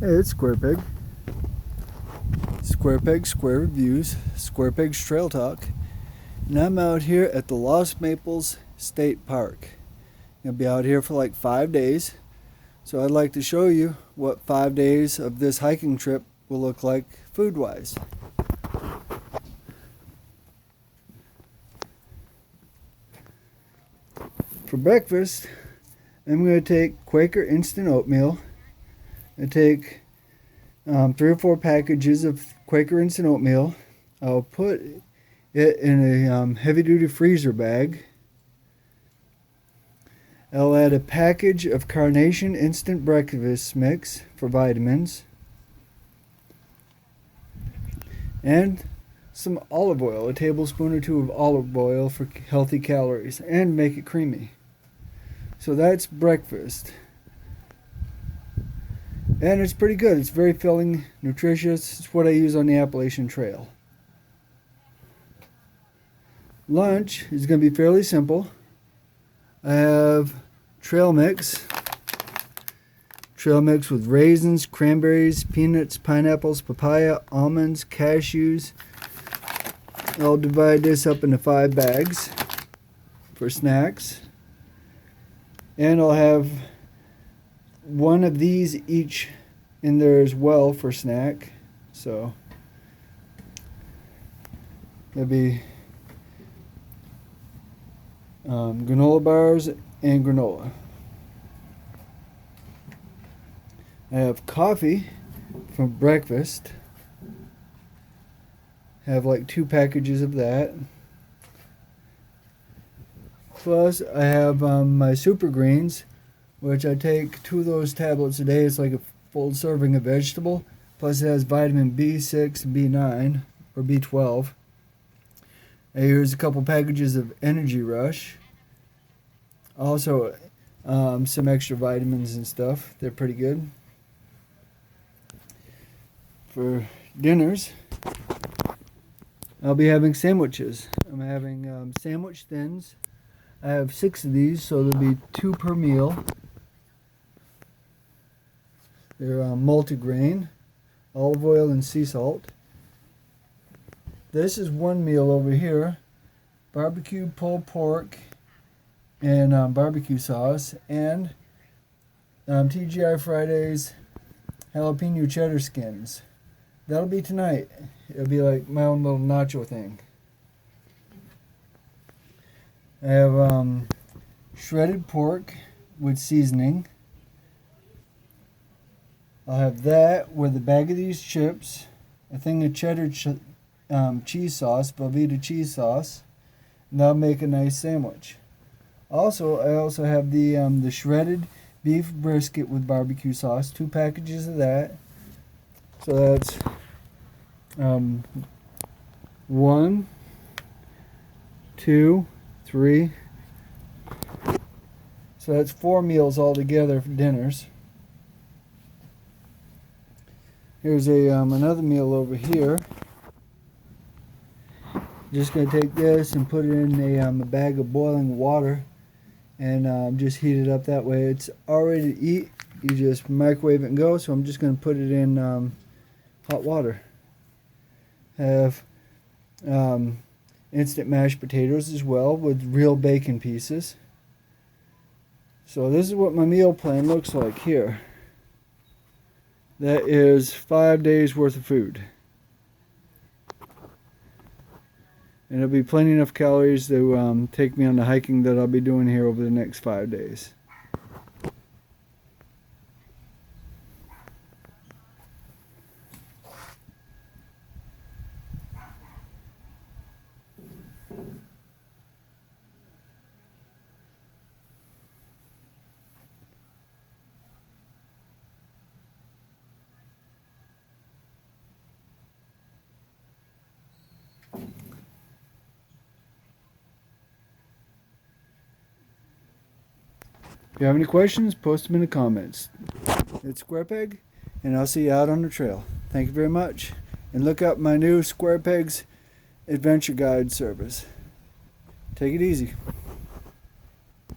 Hey, it's Square Peg. Square Peg, Square Reviews, Square Peg's Trail Talk. And I'm out here at the Lost Maples State Park. I'll be out here for like 5 days. So I'd like to show you what 5 days of this hiking trip will look like food-wise. For breakfast, I'm going to take Quaker instant oatmeal. I take 3 or 4 packages of Quaker instant oatmeal. I'll put it in a heavy-duty freezer bag. I'll add a package of Carnation instant breakfast mix for vitamins. And some olive oil, a tablespoon or 2 of olive oil for healthy calories and make it creamy. So that's breakfast. And it's pretty good. It's very filling, nutritious. It's what I use on the Appalachian Trail. Lunch is going to be fairly simple. I have trail mix. Trail mix with raisins, cranberries, peanuts, pineapples, papaya, almonds, cashews. I'll divide this up into 5 bags for snacks. And I'll have one of these each in there as well for snack. So that'd be granola bars and granola. I have coffee for breakfast. Have like 2 packages of that. Plus I have my super greens, which I take 2 of those tablets a day. It's like a full serving of vegetable. Plus it has vitamin B6 and B9 or B12. Here's a couple packages of Energy Rush. Also some extra vitamins and stuff. They're pretty good. For dinners, I'll be having sandwiches. I'm having sandwich thins. I have 6 of these, so there'll be 2 per meal. They're multigrain, olive oil and sea salt. This is one meal over here. Barbecue pulled pork and barbecue sauce, and TGI Fridays jalapeno cheddar skins. That'll be tonight. It'll be like my own little nacho thing. I have shredded pork with seasoning. I'll have that with a bag of these chips, a thing of cheddar cheese sauce, Velveeta cheese sauce, and that'll make a nice sandwich. Also, I also have the shredded beef brisket with barbecue sauce, 2 packages of that. So that's 1, 2, 3. So that's 4 meals altogether for dinners. Here's another meal over here. Just gonna take this and put it in a bag of boiling water and just heat it up that way. It's already to eat. You just microwave it and go. So I'm just gonna put it in hot water. Have instant mashed potatoes as well with real bacon pieces. So this is what my meal plan looks like here. That is 5 days worth of food. And it'll be plenty enough calories to take me on the hiking that I'll be doing here over the next 5 days. If you have any questions, post them in the comments. It's Square Peg, and I'll see you out on the trail. Thank you very much. And look up my new Square Peg's Adventure Guide service. Take it easy.